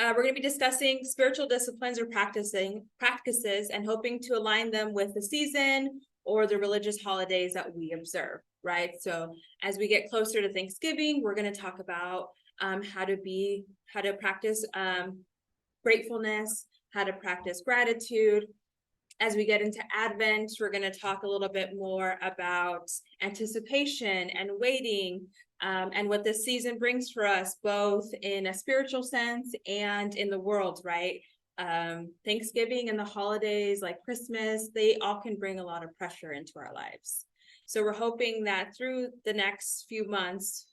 We're going to be discussing spiritual disciplines or practices and hoping to align them with the season or the religious holidays that we observe, right? So as we get closer to Thanksgiving, we're going to talk about how to practice gratefulness, how to practice gratitude. As we get into Advent, we're going to talk a little bit more about anticipation and waiting, and what this season brings for us, both in a spiritual sense and in the world, right? Thanksgiving and the holidays like Christmas, they all can bring a lot of pressure into our lives. So we're hoping that through the next few months,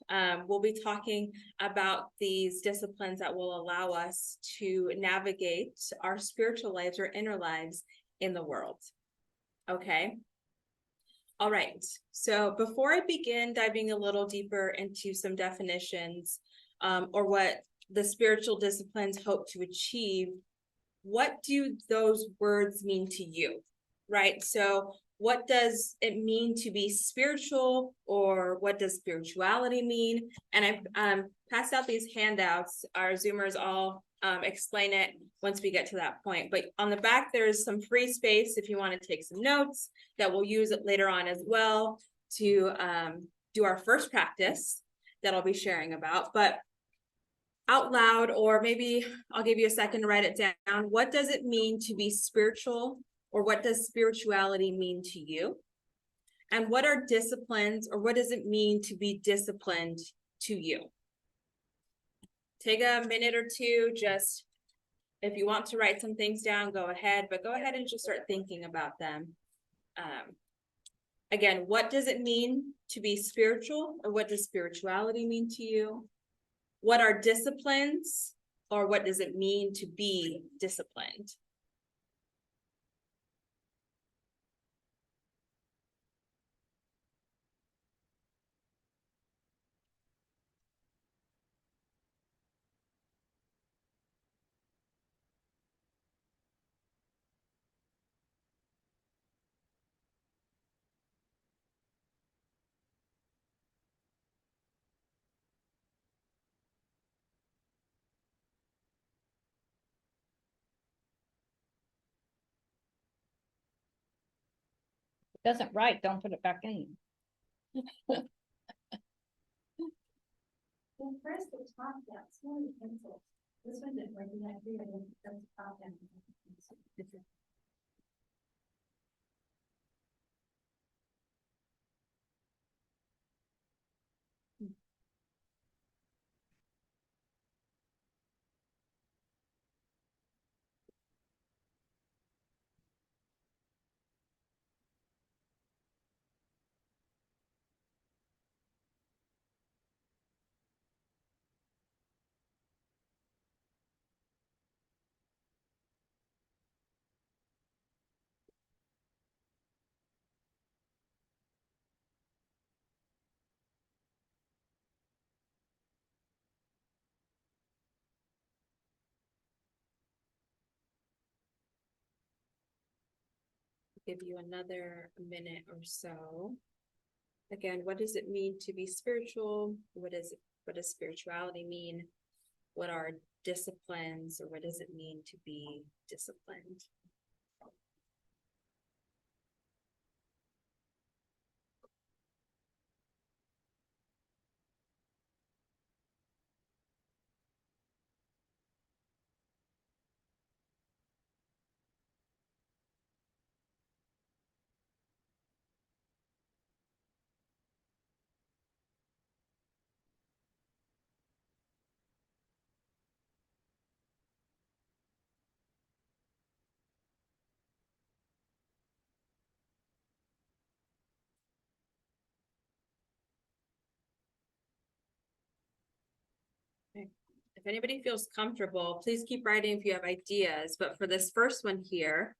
we'll be talking about these disciplines that will allow us to navigate our spiritual lives or inner lives in the world. Okay. All right. So before I begin diving a little deeper into some definitions, or what the spiritual disciplines hope to achieve, what do those words mean to you? Right. So what does it mean to be spiritual, or what does spirituality mean? And I've passed out these handouts. Our Zoomers all explain it once we get to that point. But on the back, there's some free space if you want to take some notes that we'll use it later on as well to do our first practice that I'll be sharing about. But out loud, or maybe I'll give you a second to write it down. What does it mean to be spiritual, or what does spirituality mean to you? And what are disciplines, or what does it mean to be disciplined to you? Take a minute or two, just if you want to write some things down, go ahead, but go ahead and just start thinking about them. Again, what does it mean to be spiritual, or what does spirituality mean to you? What are disciplines, or what does it mean to be disciplined? Doesn't write, don't put it back in. Well, first the top down, small pencil. This one didn't work, and I agree, I think that's the top down. Give you another minute or so. Again, what does it mean to be spiritual? What does spirituality mean? What are disciplines, or what does it mean to be disciplined? If anybody feels comfortable, please keep writing if you have ideas. But for this first one here,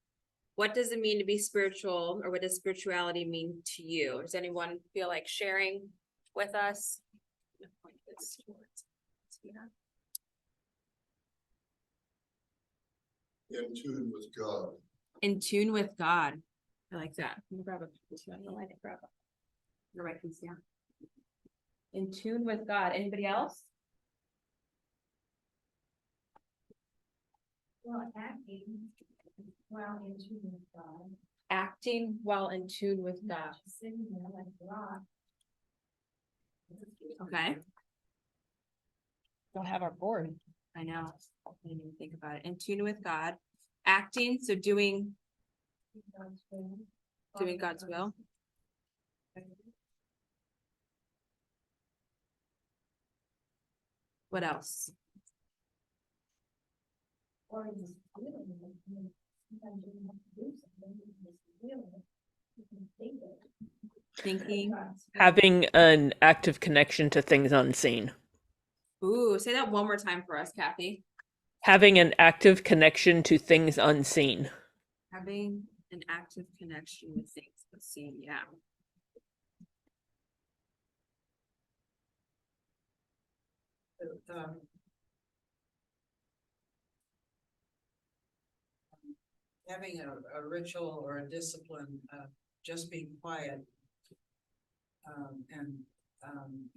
what does it mean to be spiritual, or what does spirituality mean to you? Does anyone feel like sharing with us? Point this towards. In tune with God. In tune with God. I like that. I'm gonna grab a I don't know why I didn't grab a. I'm gonna write these down. In tune with God. Anybody else? Well, acting while in tune with God. Acting while in tune with God. Not just sitting there like a rock. Okay, Don't have our board. I know. I didn't even think about it. In tune with God. Acting, so doing God's will. God's will. What else? Or just feeling it. I mean, sometimes you don't have to do something, you can just feel it. You can think it. Thinking. God's will. Having an active connection to things unseen. Ooh, say that one more time for us, Kathy. Having an active connection to things unseen. Having an active connection with things. Let's see, yeah. Having a ritual or a discipline, just being quiet. And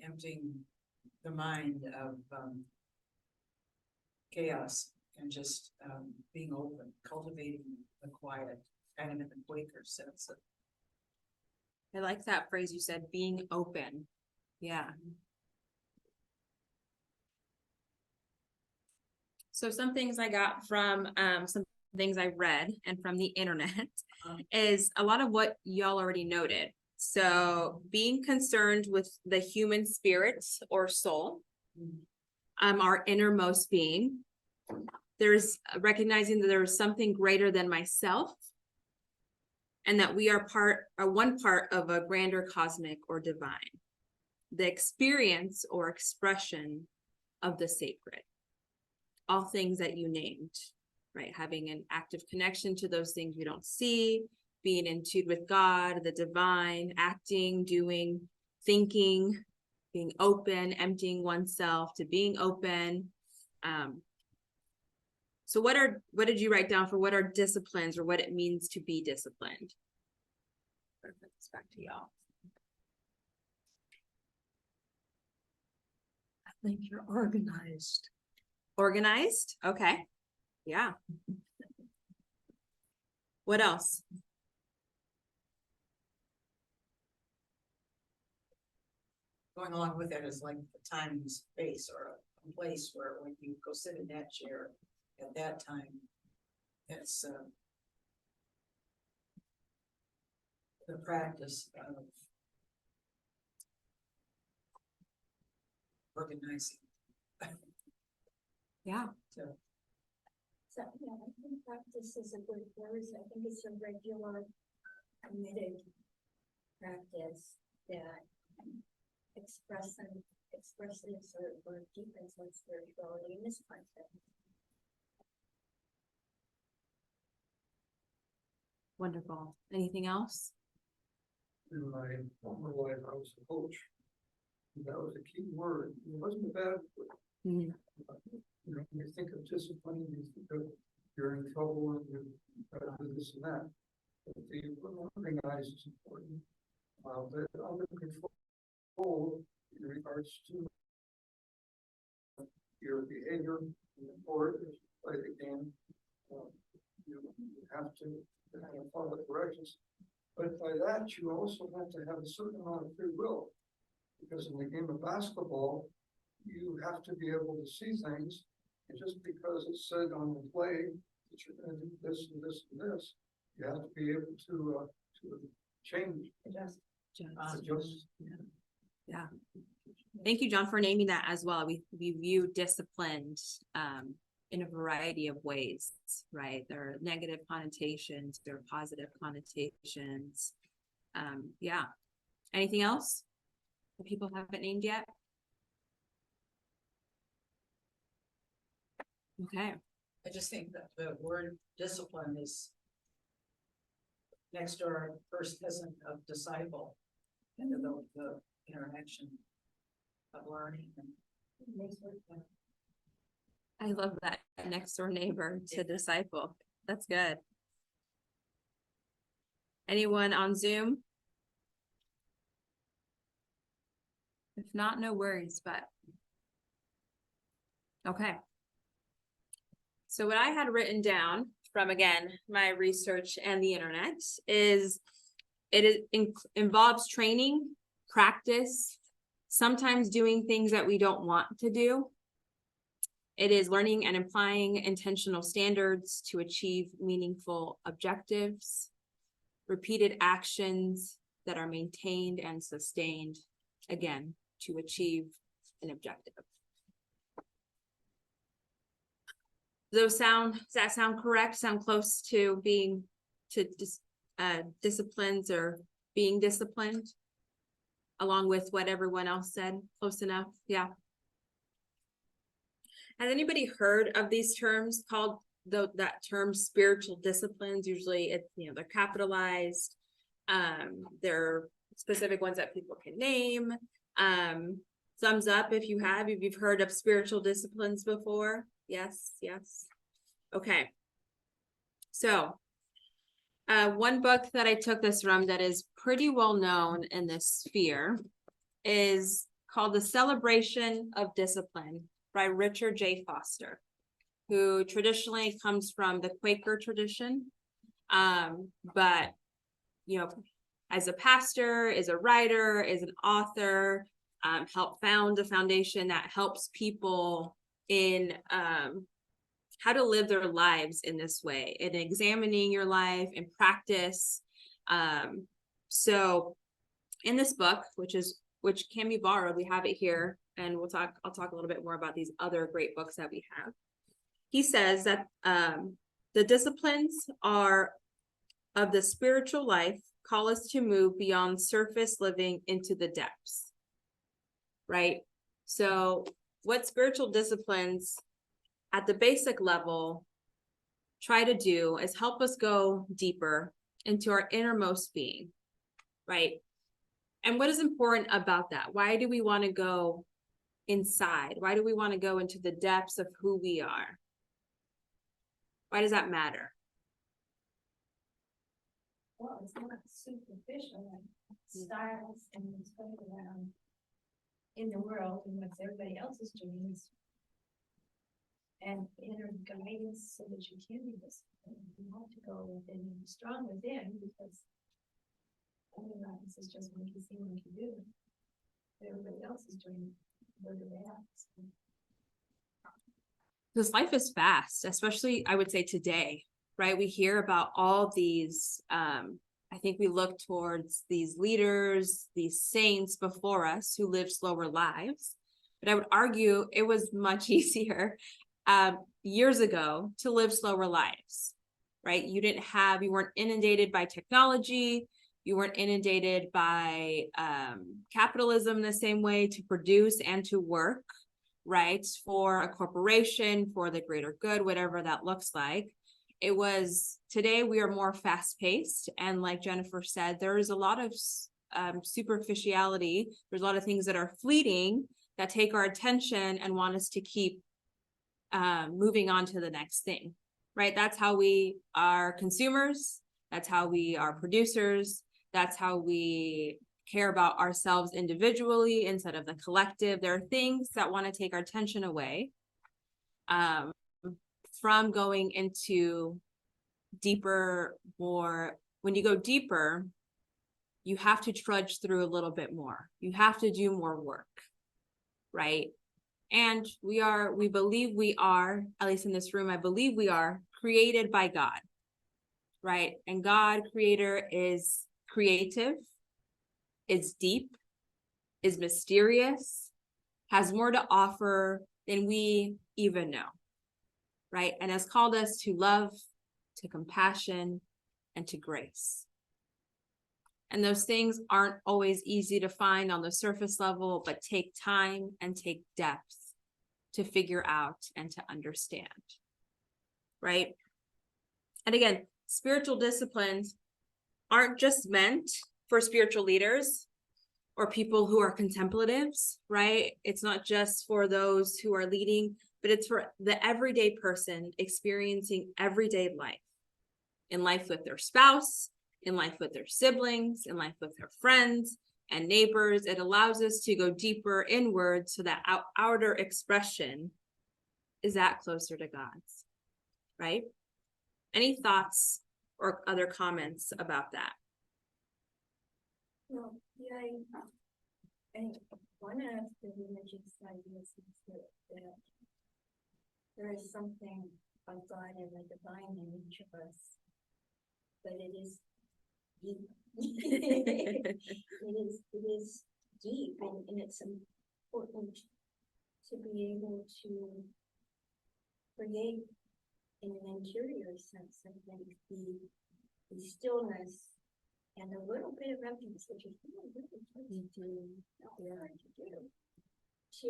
emptying the mind of chaos and just being open, cultivating the quiet, kind of in the Quaker sense of. I like that phrase you said, being open. Yeah. So some things I got from some things I read and from the internet is a lot of what y'all already noted. So being concerned with the human spirit or soul, our innermost being. There's recognizing that there is something greater than myself, and that we are one part of a grander cosmic or divine. The experience or expression of the sacred. All things that you named, right? Having an active connection to those things we don't see, being in tune with God, the divine, acting, doing, thinking, being open, emptying oneself to being open. So what did you write down for what are disciplines or what it means to be disciplined? Perfect. Back to y'all. I think you're organized. Organized? Okay. Yeah. What else? Going along with that is like the time and space or a place where when you go sit in that chair at that time, it's the practice of organizing. Yeah. So So, yeah, I think practice is a good word. I think it's a regular, committed practice that expresses or deepens one's spirituality in this context. Wonderful. Anything else? In my former life, I was a coach. That was a key word. It wasn't a bad word. Mhm. You know, when you think of discipline, you think of you're in trouble and you try to do this and that. But the organize is important. But under control in regards to your behavior or play the game. You have to kind of follow the directions. But by that, you also have to have a certain amount of free will. Because in the game of basketball, you have to be able to see things. And just because it's said on the play that you're going to do this and this and this, you have to be able to change. just Adjust. Yeah. Thank you, John, for naming that as well. We view disciplined in a variety of ways, right? There are negative connotations, there are positive connotations. Yeah. Anything else that people haven't named yet? Okay. I just think that the word discipline is next door first cousin of disciple, and the interaction of learning and I love that next door neighbor to disciple. That's good. Anyone on Zoom? If not, no worries, but okay. So what I had written down from, again, my research and the internet is involves training, practice, sometimes doing things that we don't want to do. It is learning and applying intentional standards to achieve meaningful objectives, repeated actions that are maintained and sustained, again, to achieve an objective. Does that sound correct? Sound close to being, disciplines or being disciplined? Along with what everyone else said, close enough, yeah. Has anybody heard of these terms called, that term spiritual disciplines? Usually it's, they're capitalized. They're specific ones that people can name. Thumbs up if you've heard of spiritual disciplines before. Yes. Okay. So, one book that I took this from that is pretty well known in this sphere is called The Celebration of Discipline by Richard J. Foster, who traditionally comes from the Quaker tradition. But, as a pastor, is a writer, is an author, helped found a foundation that helps people in how to live their lives in this way, in examining your life and practice. So in this book, which can be borrowed, we have it here, and I'll talk a little bit more about these other great books that we have. He says that the disciplines of the spiritual life call us to move beyond surface living into the depths, right? So what spiritual disciplines at the basic level try to do is help us go deeper into our innermost being, right? And what is important about that? Why do we want to go inside? Why do we want to go into the depths of who we are? Why does that matter? Well, it's not superficial, like styles and what's going around in the world and what everybody else is doing is, and inner guidance so that you can be disciplined. You have to go within and be strong within, because otherwise it's just monkey see, monkey do. Everybody else is doing where they're at. So. Because life is fast, especially I would say today, right? We hear about all these, I think we look towards these leaders, these saints before us who lived slower lives. But I would argue it was much easier years ago to live slower lives, right? You weren't inundated by technology. You weren't inundated by capitalism the same way to produce and to work, right? For a corporation, for the greater good, whatever that looks like. Today we are more fast paced. And like Jennifer said, there is a lot of superficiality. There's a lot of things that are fleeting that take our attention and want us to keep moving on to the next thing, right? That's how we are consumers. That's how we are producers. That's how we care about ourselves individually instead of the collective. There are things that want to take our attention away from going into deeper, more. When you go deeper, you have to trudge through a little bit more. You have to do more work, right? And we believe we are, at least in this room, I believe we are created by God, right? And God, creator, is creative, is deep, is mysterious, has more to offer than we even know, right? And has called us to love, to compassion, and to grace. And those things aren't always easy to find on the surface level, but take time and take depth to figure out and to understand, right? And again, spiritual disciplines aren't just meant for spiritual leaders or people who are contemplatives, right? It's not just for those who are leading, but it's for the everyday person experiencing everyday life, in life with their spouse, in life with their siblings, in life with their friends and neighbors. It allows us to go deeper inward so that our outer expression is that closer to God's, right? Any thoughts or other comments about that? Well, yeah, I one of the religious ideas is that there is something of God and the divine in each of us, but it is deep. It is deep, and it's important to be able to create in an interior sense, I think, the stillness and a little bit of emptiness, which is really hard to do, to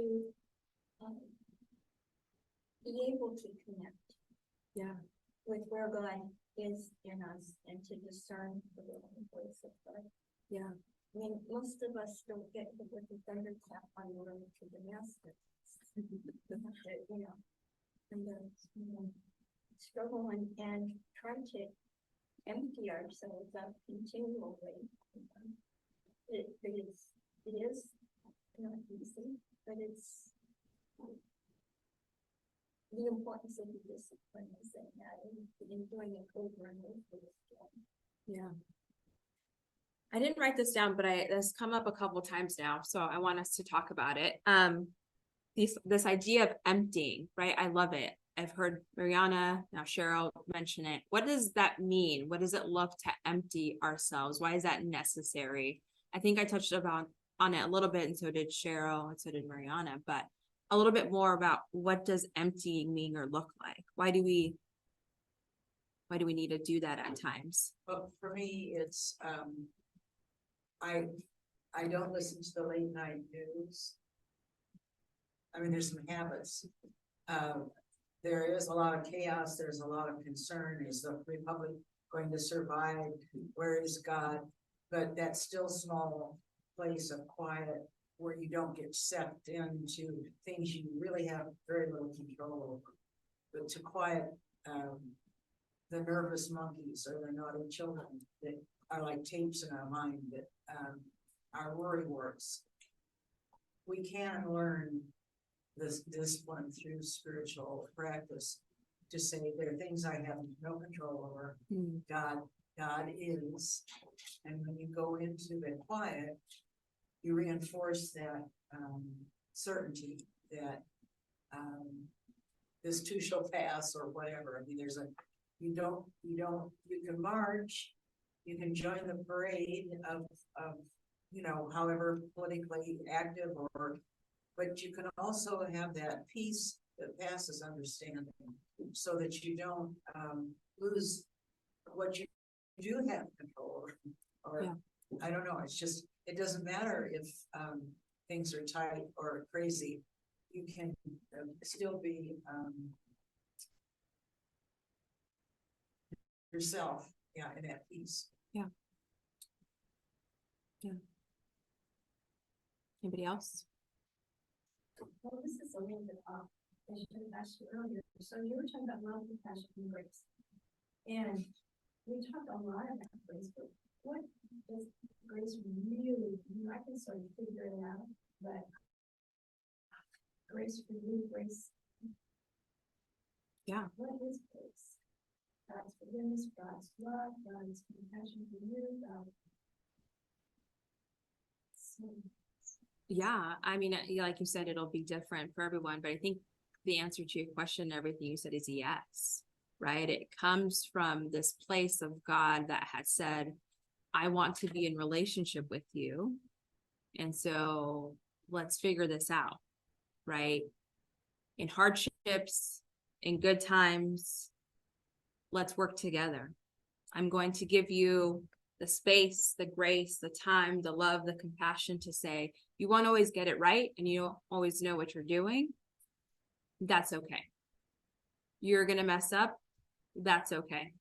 be able to connect Yeah. with where God is in us and to discern the will and voice of God. Yeah. I mean, most of us don't get with the thunderclap on the road to Damascus. We have to, and struggle and try to empty ourselves up continually. It is not easy, but it's the importance of the discipline is in that, and doing it over and over again. Yeah. I didn't write this down, but it's come up a couple times now, so I want us to talk about it. This idea of emptying, right? I love it. I've heard Mariana, now Cheryl mention it. What does that mean? What does it look to empty ourselves? Why is that necessary? I think I touched on it a little bit, and so did Cheryl, and so did Mariana, but a little bit more about what does emptying mean or look like? Why do we need to do that at times? But for me, it's, I don't listen to the late night news. I mean, there's some habits. There is a lot of chaos. There's a lot of concern. Is the Republic going to survive? Where is God? But that still small place of quiet where you don't get sucked into things you really have very little control over. But to quiet the nervous monkeys or the naughty children that are like tapes in our mind that our worry works. We can learn this discipline through spiritual practice to say there are things I have no control over. God is, and when you go into the quiet, you reinforce that certainty that this too shall pass or whatever. I mean, you can march, you can join the parade of however politically active but you can also have that peace that passes understanding so that you don't lose what you do have control over. Or Yeah. I don't know, it's just, it doesn't matter if things are tight or crazy, you can still be yourself, in that peace. Anybody else? Well, this is a little bit off. I should have asked you earlier. So you were talking about love, compassion, and grace. And we talked a lot about grace, but what does grace really mean? I can sort of figure it out, but grace for you, grace. Yeah. What is grace? God's forgiveness, God's love, God's compassion for you, Yeah, I mean, like you said, it'll be different for everyone, but I think the answer to your question, everything you said is yes, right? It comes from this place of God that has said, I want to be in relationship with you. And so let's figure this out, right? In hardships, in good times, let's work together. I'm going to give you the space, the grace, the time, the love, the compassion to say, you won't always get it right and you don't always know what you're doing. That's okay. You're going to mess up. That's okay.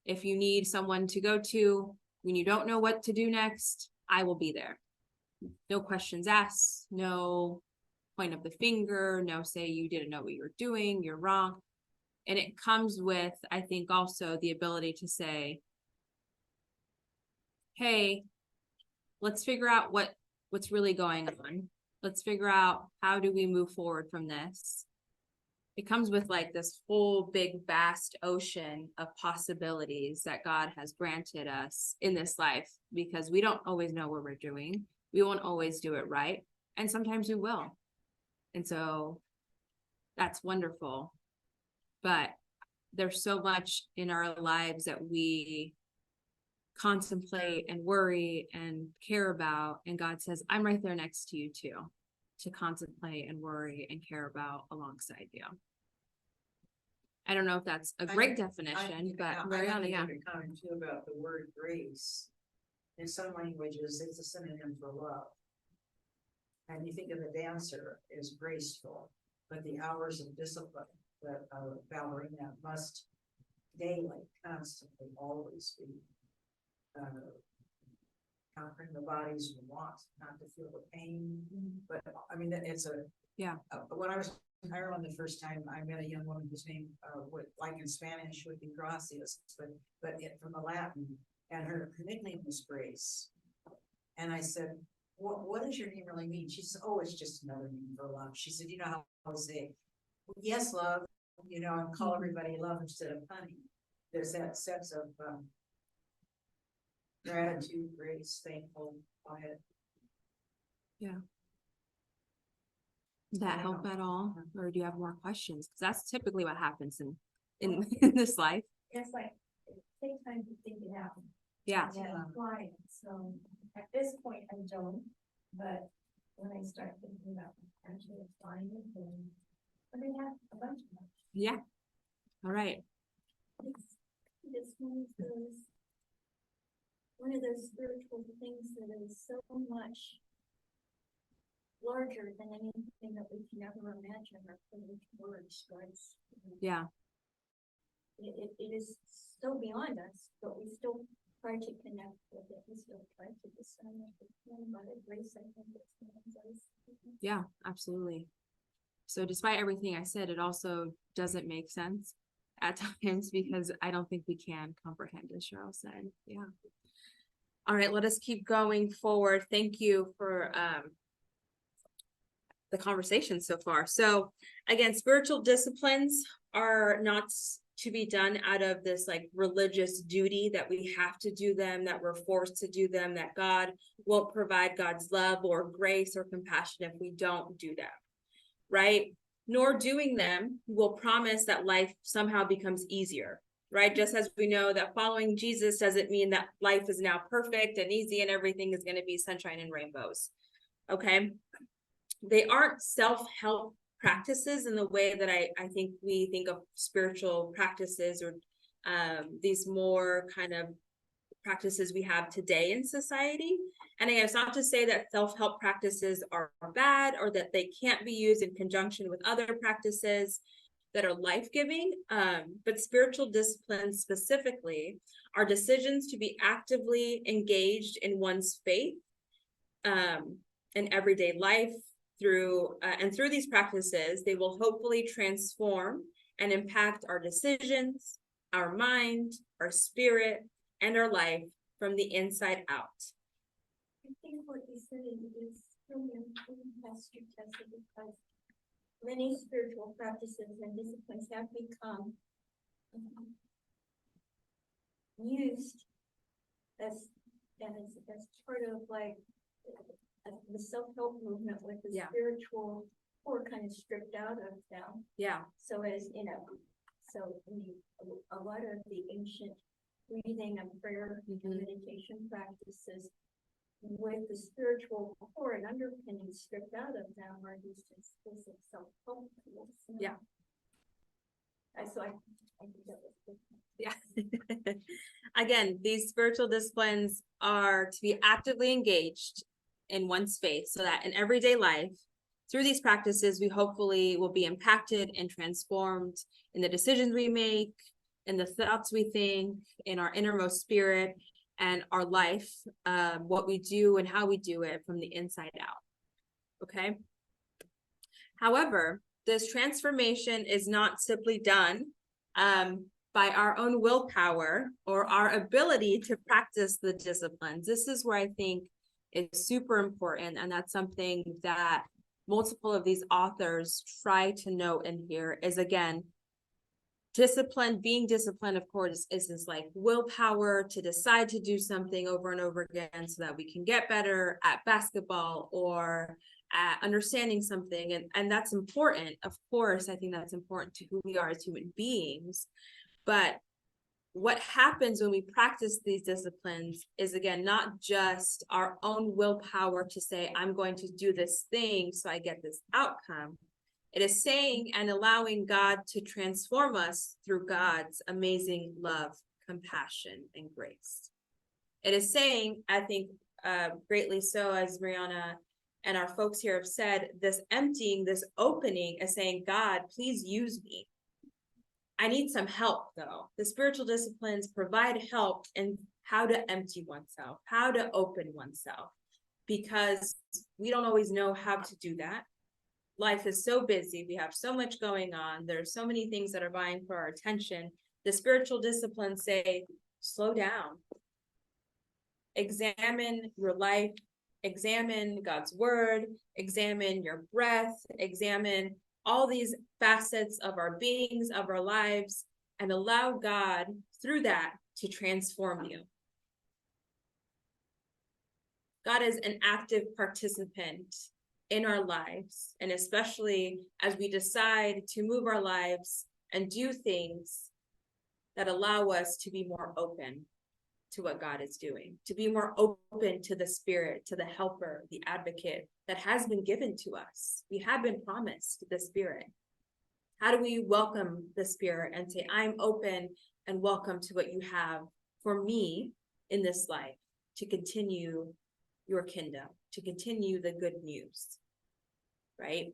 If you need someone to go to when you don't know what to do next, I will be there. No questions asked, no point of the finger, no say you didn't know what you were doing, you're wrong. And it comes with, I think, also the ability to say, hey, let's figure out what's really going on. Let's figure out how do we move forward from this. it comes with like this whole big vast ocean of possibilities that God has granted us in this life, because we don't always know what we're doing. We won't always do it right. And sometimes we will. And so that's wonderful. But there's so much in our lives that we contemplate and worry and care about. And God says, I'm right there next to you too, to contemplate and worry and care about alongside you. I don't know if that's a great definition, but Mariana, yeah. I comment too about the word grace. In some languages, it's a synonym for love. And you think of a dancer as graceful, but the hours of discipline that a ballerina must daily, constantly, always be conquering the body's want, not to feel the pain. But I mean, it's a, Yeah. When I was in Ireland the first time, I met a young woman whose name, would, like in Spanish, would be Gracias, but from the Latin, and her nickname was Grace. And I said, what does your name really mean? She said, oh, it's just another name for love. She said, you know how I say, yes, love, you know, and call everybody love instead of honey. There's that sense of gratitude, grace, thankful. Go ahead. That I help don't at all? Or do you have more questions? Because that's typically what happens in this life. It's like, it takes time to think it out. Yeah. And apply it. So at this point, I don't, but when I start thinking about actually applying it, then, but I have a bunch of them. Yeah. All right. It's one of those spiritual things that is so much larger than anything that we can ever imagine or put into words, right? Yeah. It is so beyond us, but we still try to connect with it. We still try to discern it. By the grace, I think it's beyond us. Yeah, absolutely. So despite everything I said, it also doesn't make sense at times because I don't think we can comprehend, as Cheryl said. Yeah. All right, let us keep going forward. Thank you for the conversation so far. So again, spiritual disciplines are not to be done out of this like religious duty that we have to do them, that we're forced to do them, that God won't provide God's love or grace or compassion if we don't do them, right? Nor doing them will promise that life somehow becomes easier, right? Just as we know that following Jesus doesn't mean that life is now perfect and easy and everything is going to be sunshine and rainbows, okay? They aren't self-help practices in the way that I think we think of spiritual practices or these more kind of practices we have today in society. And again, it's not to say that self-help practices are bad or that they can't be used in conjunction with other practices that are life-giving, but spiritual disciplines specifically are decisions to be actively engaged in one's faith in everyday life. Through these practices, they will hopefully transform and impact our decisions, our mind, our spirit, and our life from the inside out. I think what you said is really important, Pastor Tesa, because many spiritual practices and disciplines have become used as part of like the self-help movement with the spiritual core kind of stripped out of them. Yeah. So as you know, a lot of the ancient breathing and prayer meditation practices with the spiritual core and underpinning stripped out of them are these explicit self-help tools. Yeah. So I think that was good. Yeah. Again, these spiritual disciplines are to be actively engaged in one's faith so that in everyday life, through these practices, we hopefully will be impacted and transformed in the decisions we make, in the thoughts we think, in our innermost spirit, and our life, what we do and how we do it from the inside out. Okay. However, this transformation is not simply done by our own willpower or our ability to practice the disciplines. This is where I think is super important, and that's something that multiple of these authors try to note in here is, again, discipline. Being disciplined, of course, is this like willpower to decide to do something over and over again so that we can get better at basketball or at understanding something. And that's important. Of course, I think that's important to who we are as human beings. But what happens when we practice these disciplines is, again, not just our own willpower to say, I'm going to do this thing so I get this outcome. It is saying and allowing God to transform us through God's amazing love, compassion, and grace. It is saying, I think, greatly so, as Mariana and our folks here have said, this emptying, this opening is saying, God, please use me. I need some help, though. The spiritual disciplines provide help in how to empty oneself, how to open oneself, because we don't always know how to do that. Life is so busy. We have so much going on. There's so many things that are vying for our attention. The spiritual disciplines say, slow down. Examine your life. Examine God's word. Examine your breath. Examine all these facets of our beings, of our lives, and allow God through that to transform you. God is an active participant in our lives, and especially as we decide to move our lives and do things that allow us to be more open to what God is doing, to be more open to the Spirit, to the helper, the advocate that has been given to us. We have been promised the Spirit. How do we welcome the Spirit and say, I'm open and welcome to what you have for me in this life to continue your kingdom, to continue the good news, right?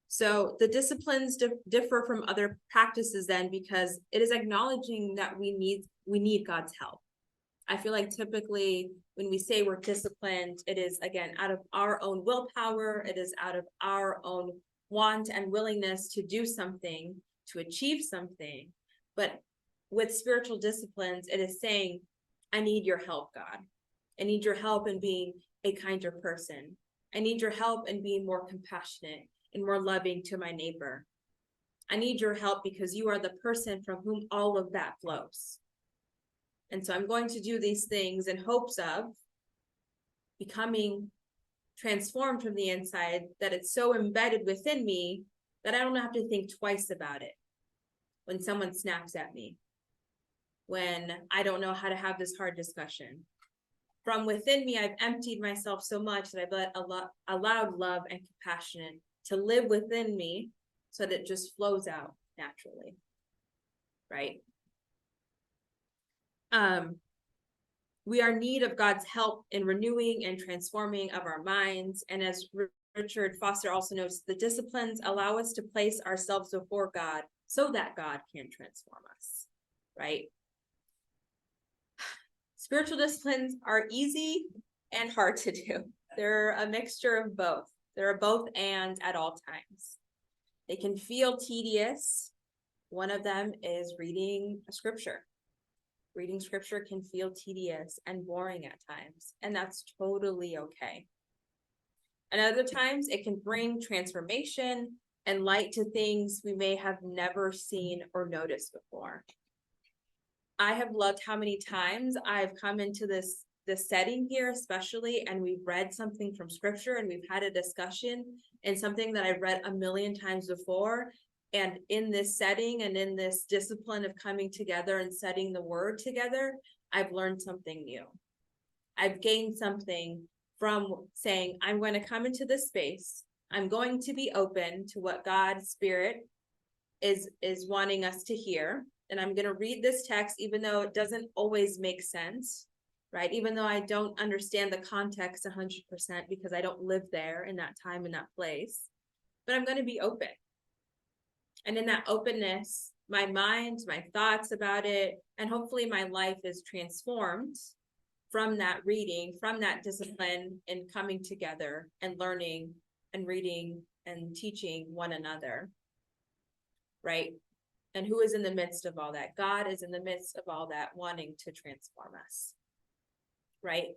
So the disciplines differ from other practices then, because it is acknowledging that we need God's help. I feel like typically when we say we're disciplined, it is, again, out of our own willpower. It is out of our own want and willingness to do something, to achieve something. But with spiritual disciplines, it is saying, I need your help, God. I need your help in being a kinder person. I need your help in being more compassionate and more loving to my neighbor. I need your help because you are the person from whom all of that flows. And so I'm going to do these things in hopes of becoming transformed from the inside, that it's so embedded within me that I don't have to think twice about it when someone snaps at me, when I don't know how to have this hard discussion. From within me, I've emptied myself so much that I've allowed love and compassion to live within me so that it just flows out naturally, right? We are in need of God's help in renewing and transforming of our minds. And as Richard Foster also notes, the disciplines allow us to place ourselves before God so that God can transform us, right? Spiritual disciplines are easy and hard to do. They're a mixture of both. They're both and at all times. They can feel tedious. One of them is reading a scripture. Reading scripture can feel tedious and boring at times, and that's totally okay. And other times it can bring transformation and light to things we may have never seen or noticed before. I have loved how many times I've come into this setting here, especially, and we've read something from scripture and we've had a discussion and something that I've read a million times before. And in this setting and in this discipline of coming together and studying the word together, I've learned something new. I've gained something from saying, I'm going to come into this space. I'm going to be open to what God's Spirit is wanting us to hear. And I'm going to read this text, even though it doesn't always make sense, right? Even though I don't understand the context 100% because I don't live there in that time, in that place, but I'm going to be open. And in that openness, my mind, my thoughts about it, and hopefully my life is transformed from that reading, from that discipline, and coming together and learning and reading and teaching one another, right? And who is in the midst of all that? God is in the midst of all that, wanting to transform us, right?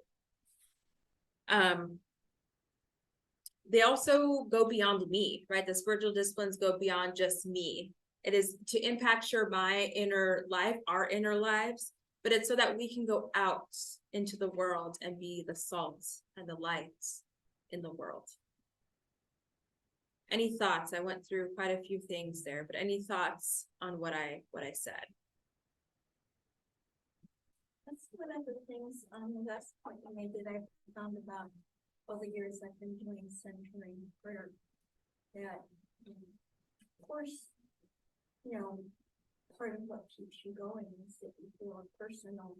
they also go beyond me, right? The spiritual disciplines go beyond just me. It is to impact my inner life, our inner lives, but it's so that we can go out into the world and be the salt and the light in the world. Any thoughts? I went through quite a few things there, but any thoughts on what I said? That's one of the things on the last point you made that I've found about all the years I've been doing centering prayer. That, of course, you know, part of what keeps you going is that you feel a personal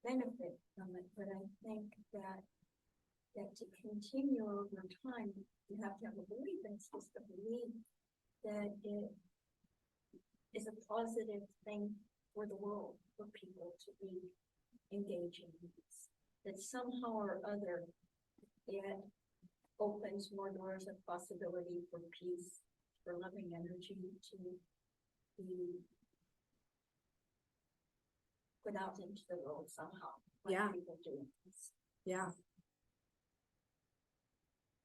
benefit from it. But I think that to continue over time, you have to have a belief, and it's just a belief that it is a positive thing for the world, for people to be engaging in this. That somehow or other, it opens more doors of possibility for peace, for loving energy to be put out into the world somehow. Like Yeah. people doing this. Yeah.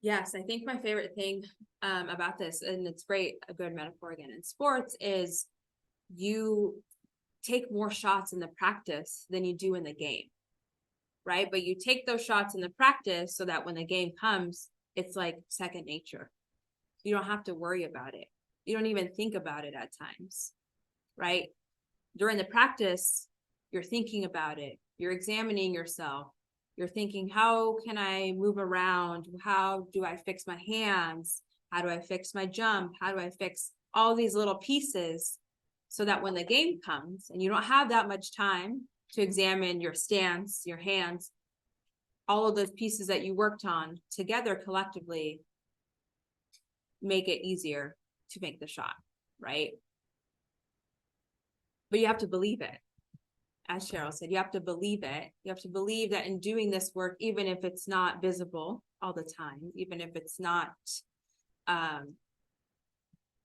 Yes, I think my favorite thing about this, and it's great, a good metaphor again in sports, is you take more shots in the practice than you do in the game, right? But you take those shots in the practice so that when the game comes, it's like second nature. You don't have to worry about it. You don't even think about it at times, right? During the practice, you're thinking about it. You're examining yourself. You're thinking, how can I move around? How do I fix my hands? How do I fix my jump? How do I fix all these little pieces so that when the game comes and you don't have that much time to examine your stance, your hands, all of those pieces that you worked on together collectively make it easier to make the shot, right? But you have to believe it. As Cheryl said, you have to believe it. You have to believe that in doing this work, even if it's not visible all the time, even if it's not,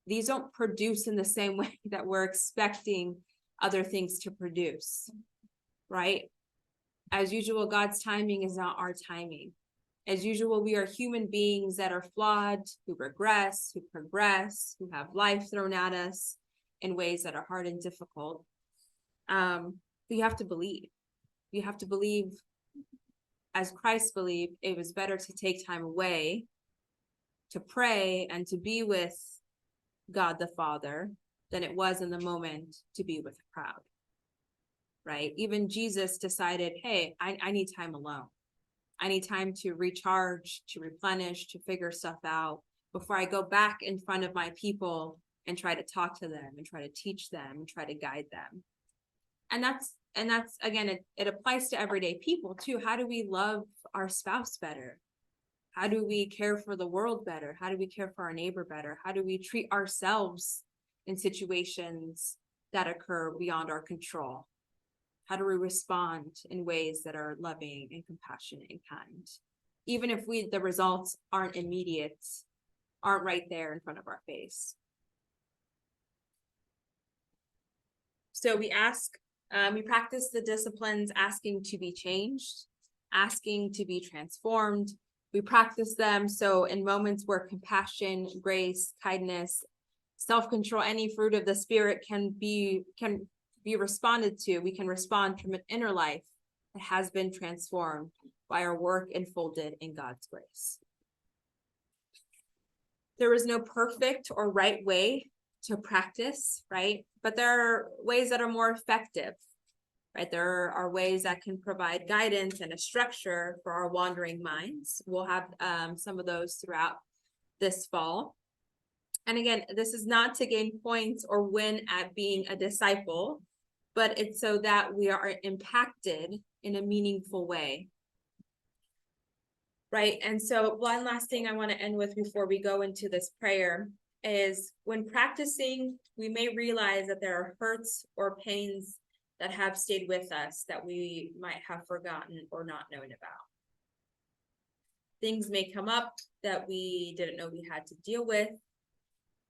these don't produce in the same way that we're expecting other things to produce, right? As usual, God's timing is not our timing. As usual, we are human beings that are flawed, who regress, who progress, who have life thrown at us in ways that are hard and difficult. But you have to believe. You have to believe, as Christ believed, it was better to take time away to pray and to be with God the Father than it was in the moment to be with a crowd, right? Even Jesus decided, hey, I need time alone. I need time to recharge, to replenish, to figure stuff out before I go back in front of my people and try to talk to them and try to teach them and try to guide them. And that's again, it applies to everyday people too. How do we love our spouse better? How do we care for the world better? How do we care for our neighbor better? How do we treat ourselves in situations that occur beyond our control? How do we respond in ways that are loving and compassionate and kind? Even if the results aren't immediate, aren't right there in front of our face. So we practice the disciplines asking to be changed, asking to be transformed. We practice them so in moments where compassion, grace, kindness, self-control, any fruit of the Spirit can be responded to, we can respond from an inner life that has been transformed by our work enfolded in God's grace. There is no perfect or right way to practice, right? But there are ways that are more effective, right? There are ways that can provide guidance and a structure for our wandering minds. We'll have some of those throughout this fall. And again, this is not to gain points or win at being a disciple, but it's so that we are impacted in a meaningful way. Right. And so one last thing I want to end with before we go into this prayer is when practicing, we may realize that there are hurts or pains that have stayed with us that we might have forgotten or not known about. Things may come up that we didn't know we had to deal with.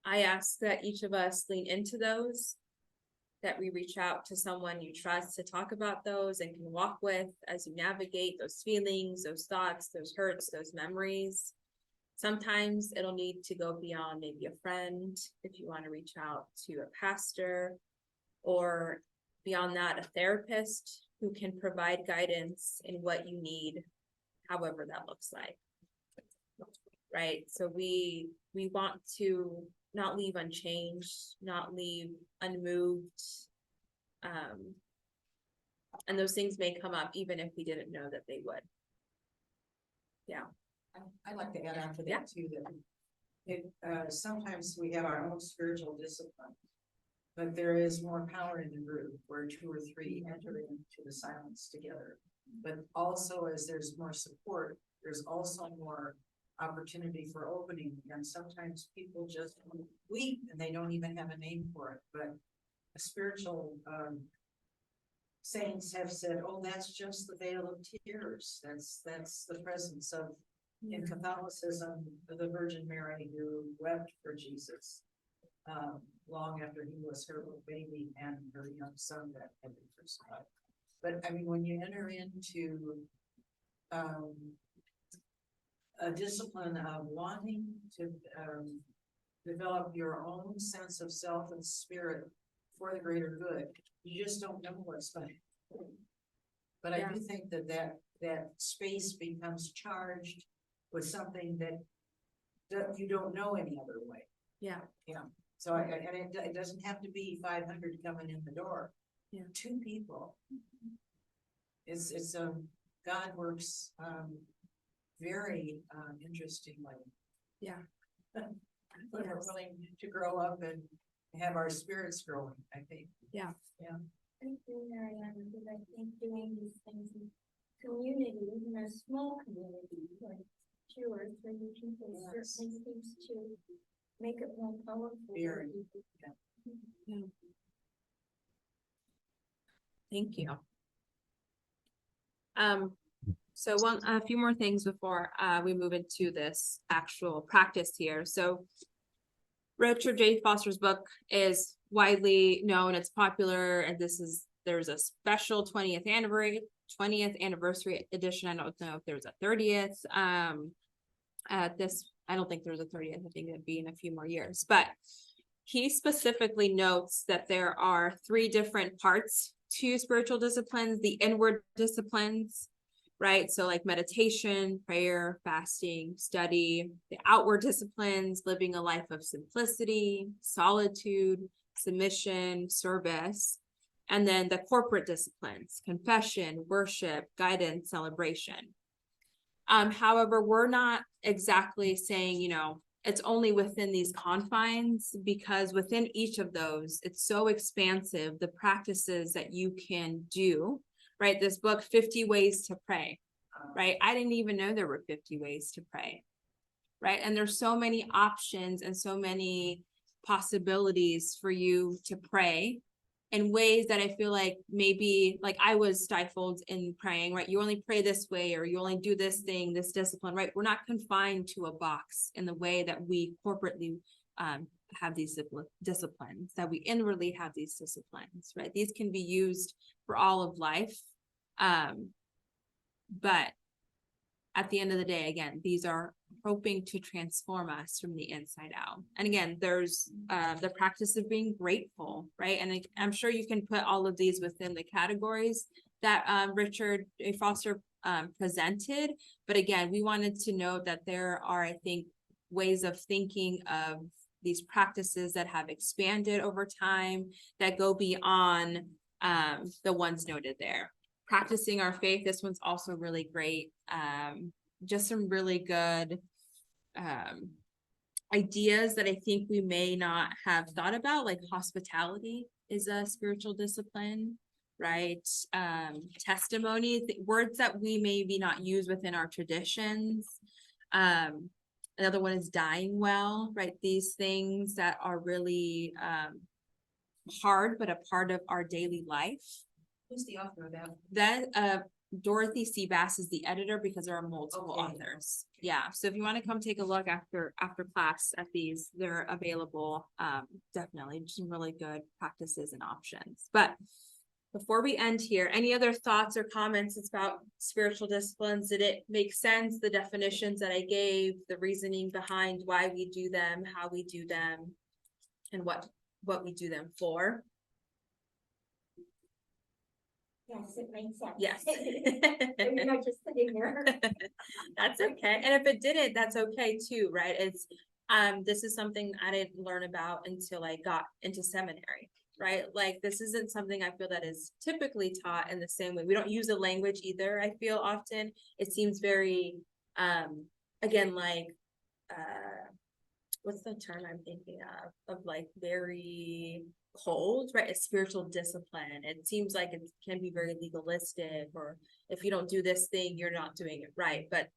I ask that each of us lean into those, that we reach out to someone you trust to talk about those and can walk with as you navigate those feelings, those thoughts, those hurts, those memories. Sometimes it'll need to go beyond maybe a friend, if you want to reach out to a pastor, or beyond that, a therapist who can provide guidance in what you need, however that looks like. Right, so we want to not leave unchanged, not leave unmoved. And those things may come up even if we didn't know that they would. Yeah. I'd like to add on to Yeah. that too, that sometimes we have our own spiritual discipline. But there is more power in the group where 2 or 3 enter into the silence together. But also as there's more support, there's also more opportunity for opening. And sometimes people just weep and they don't even have a name for it, but a spiritual, saints have said, oh, that's just the veil of tears. That's the presence of, in Catholicism, the Virgin Mary who wept for Jesus. Long after he was her little baby and her young son that had been crucified. But I mean, when you enter into a discipline of wanting to develop your own sense of self and spirit for the greater good, you just don't know what's going to happen. But I do think that space becomes charged with something that you don't know any other way. Yeah. So it doesn't have to be 500 coming in the door. Yeah. 2 people. It's God works very interestingly. Yeah. When we're willing to grow up and have our spirits growing, I think. Thank you, Marianne, because I think doing these things in community, even a small community, like yours, where you can put certainly seems to make it more powerful. Very. Thank you. So a few more things before we move into this actual practice here. So Richard J. Foster's book is widely known, it's popular, and there's a special 20th anniversary edition. I don't know if there's a 30th. I don't think there's a 30th. I think it'd be in a few more years, but he specifically notes that there are 3 different parts to spiritual disciplines: the inward disciplines, right? So like meditation, prayer, fasting, study; the outward disciplines, living a life of simplicity, solitude, submission, service; and then the corporate disciplines: confession, worship, guidance, celebration. However, we're not exactly saying, it's only within these confines, because within each of those, it's so expansive, the practices that you can do, right? This book, 50 Ways to Pray, right? I didn't even know there were 50 ways to pray, right? And there's so many options and so many possibilities for you to pray in ways that I feel like maybe like I was stifled in praying, right? You only pray this way, or you only do this thing, this discipline, right? We're not confined to a box in the way that we corporately have these disciplines, that we inwardly have these disciplines, right? These can be used for all of life. But at the end of the day, again, these are hoping to transform us from the inside out. And again, there's the practice of being grateful, right? And I'm sure you can put all of these within the categories that Richard A. Foster presented. But again, we wanted to note that there are, I think, ways of thinking of these practices that have expanded over time, that go beyond the ones noted there. Practicing our faith, this one's also really great. Just some really good ideas that I think we may not have thought about, like hospitality is a spiritual discipline, right? Testimony, words that we maybe not use within our traditions. Another one is dying well, right? These things that are really hard, but a part of our daily life. Who's the author of that? That Dorothy C. Bass is the editor, because there are multiple Okay. authors. Yeah, so if you want to come take a look after class at these, they're available. Definitely some really good practices and options. But before we end here, any other thoughts or comments about spiritual disciplines? Did it make sense, the definitions that I gave, the reasoning behind why we do them, how we do them, and what we do them for? Yes, it makes sense. Yes. You're not just sitting there. That's okay. And if it didn't, that's okay too, right? It's, this is something I didn't learn about until I got into seminary, right? Like, this isn't something I feel that is typically taught in the same way. We don't use the language either, I feel often. It seems very, again, like, what's the term I'm thinking of like very cold, right? A spiritual discipline. It seems like it can be very legalistic, or if you don't do this thing, you're not doing it right. But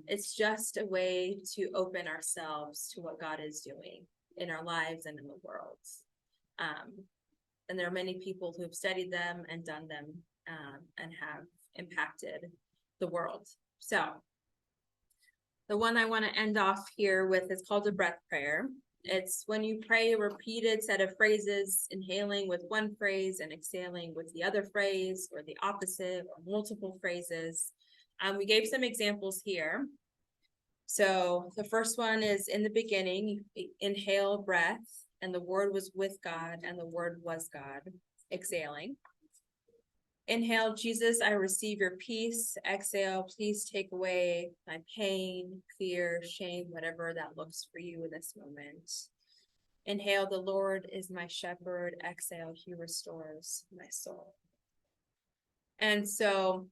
it's just a way to open ourselves to what God is doing in our lives and in the world. And there are many people who have studied them and done them and have impacted the world. So the one I want to end off here with is called a breath prayer. It's when you pray a repeated set of phrases, inhaling with one phrase and exhaling with the other phrase, or the opposite, or multiple phrases. We gave some examples here. So the first one is, in the beginning, you inhale breath, and the word was with God, and the word was God. Exhaling. Inhale, Jesus, I receive your peace. Exhale, please take away my pain, fear, shame, whatever that looks for you in this moment. Inhale, the Lord is my shepherd. Exhale, he restores my soul. And so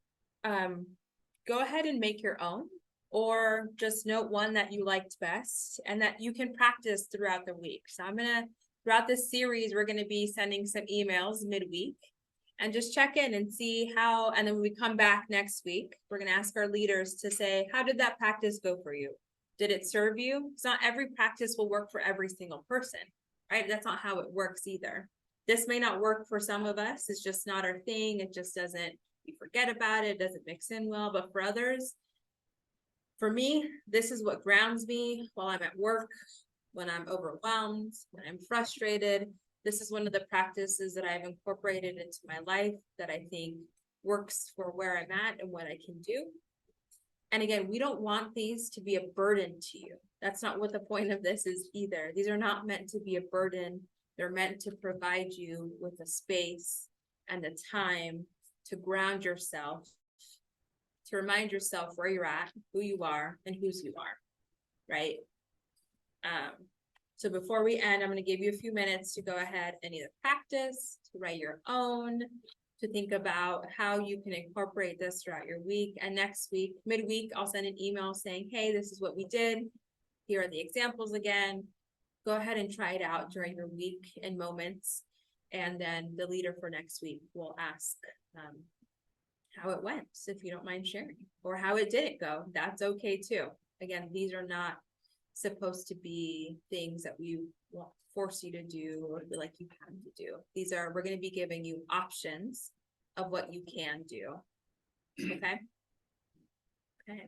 go ahead and make your own, or just note one that you liked best and that you can practice throughout the week. So throughout this series, we're gonna be sending some emails midweek. And just check in and see how, and then when we come back next week, we're going to ask our leaders to say, how did that practice go for you? Did it serve you? It's not every practice will work for every single person, right? That's not how it works either. This may not work for some of us. It's just not our thing. It just doesn't, we forget about it. It doesn't mix in well. But for others, for me, this is what grounds me while I'm at work, when I'm overwhelmed, when I'm frustrated. This is one of the practices that I've incorporated into my life that I think works for where I'm at and what I can do. And again, we don't want these to be a burden to you. That's not what the point of this is either. These are not meant to be a burden. They're meant to provide you with the space and the time to ground yourself, to remind yourself where you're at, who you are, and whose you are, right? So before we end, I'm going to give you a few minutes to go ahead and either practice, to write your own, to think about how you can incorporate this throughout your week. And next week, midweek, I'll send an email saying, hey, this is what we did. Here are the examples again. Go ahead and try it out during your week in moments. And then the leader for next week will ask how it went, if you don't mind sharing, or how it didn't go. That's okay too. Again, these are not supposed to be things that we will force you to do or feel like you have to do. These are, we're going to be giving you options of what you can do. Okay. Okay.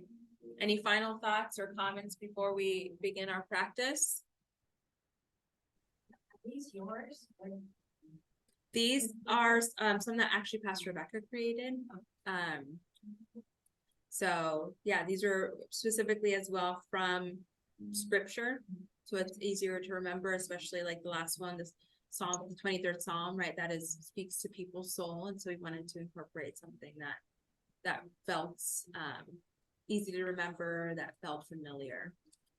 Any final thoughts or comments before we begin our practice? Are these yours? These are some that actually Pastor Rebecca created. So yeah, these are specifically as well from scripture, so it's easier to remember, especially like the last one, this Psalm, the 23rd Psalm, right? That speaks to people's soul, and so we wanted to incorporate something that felt easy to remember, that felt familiar.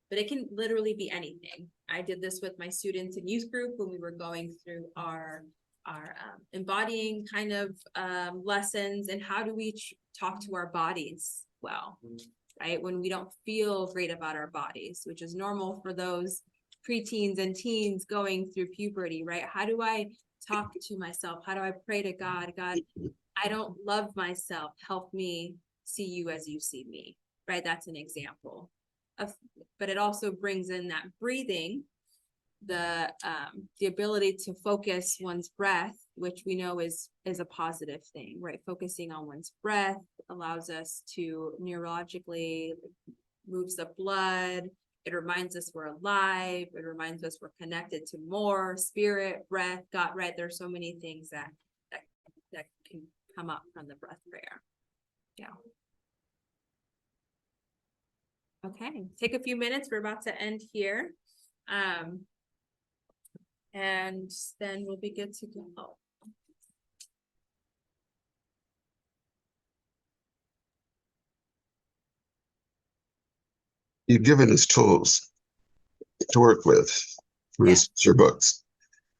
But it can literally be anything. I did this with my students in youth group when we were going through our embodying kind of lessons, and how do we talk to our bodies well, right? When we don't feel great about our bodies, which is normal for those preteens and teens going through puberty, right? How do I talk to myself? How do I pray to God? God, I don't love myself. Help me see you as you see me, right? That's an example of, but it also brings in that breathing, the ability to focus one's breath, which we know is a positive thing, right? Focusing on one's breath allows us to neurologically moves the blood. It reminds us we're alive. It reminds us we're connected to more spirit, breath, God, right? There's so many things that that can come up from the breath prayer. Yeah. Okay, take a few minutes. We're about to end here. And then we'll be good to go. You've given us tools to work with, for Yeah. instance, your books.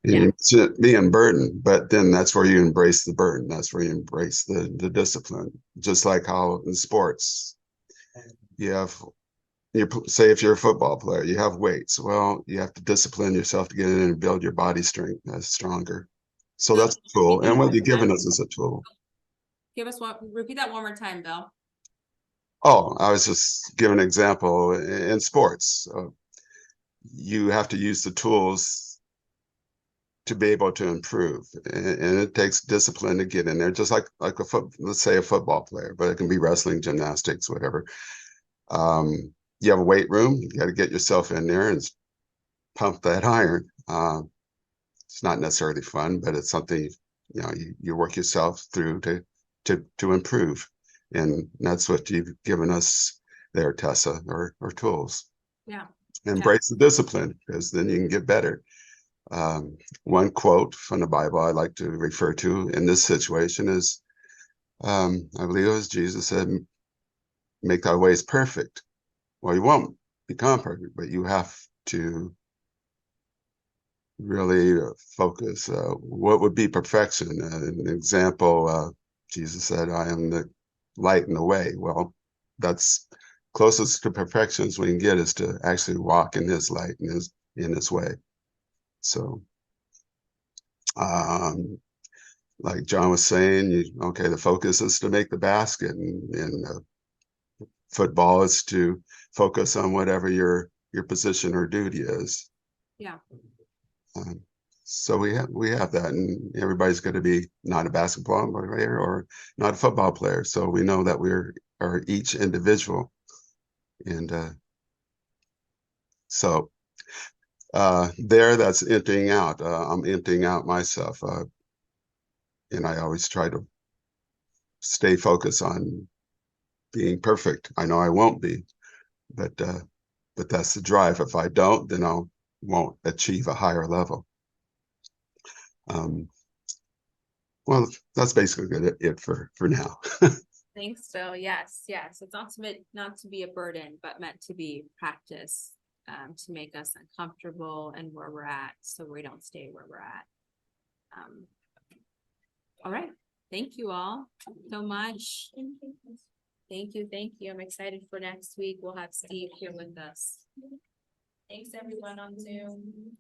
And Yeah. you mentioned it being burden, but then that's where you embrace the burden. That's where you embrace the discipline. Just like how in sports, you have, say if you're a football player, you have weights. Well, you have to discipline yourself to get in and build your body strength that's stronger. So that's a tool. And what you've given us is a tool. Repeat that one more time, Bill. Oh, I was just giving an example in sports. You have to use the tools to be able to improve, and it takes discipline to get in there. Just like let's say a football player, but it can be wrestling, gymnastics, whatever. You have a weight room. You got to get yourself in there and pump that iron. It's not necessarily fun, but it's something you work yourself through to improve. And that's what you've given us there, Tessa, or tools. Yeah. Embrace the discipline, because then you can get better. One quote from the Bible I like to refer to in this situation is, I believe it was Jesus said, make thy ways perfect. Well, you won't become perfect, but you have to really focus. What would be perfection? An example, Jesus said, I am the light in the way. Well, that's closest to perfection as we can get, is to actually walk in his light and in his way. So, like John was saying, the focus is to make the basket, and football is to focus on whatever your position or duty is. Yeah. So we have that, and everybody's going to be not a basketball player or not a football player. So we know that are each individual, and so that's emptying out. I'm emptying out myself, and I always try to stay focused on being perfect. I know I won't be, but that's the drive. If I don't, then I won't achieve a higher level. Well, that's basically it for now. Thanks, Bill. Yes. It's not to be a burden, but meant to be practice, to make us uncomfortable and where we're at, so we don't stay where we're at. All right. Thank you all so much. Thank you. I'm excited for next week. We'll have Steve here with us. Thanks everyone on Zoom.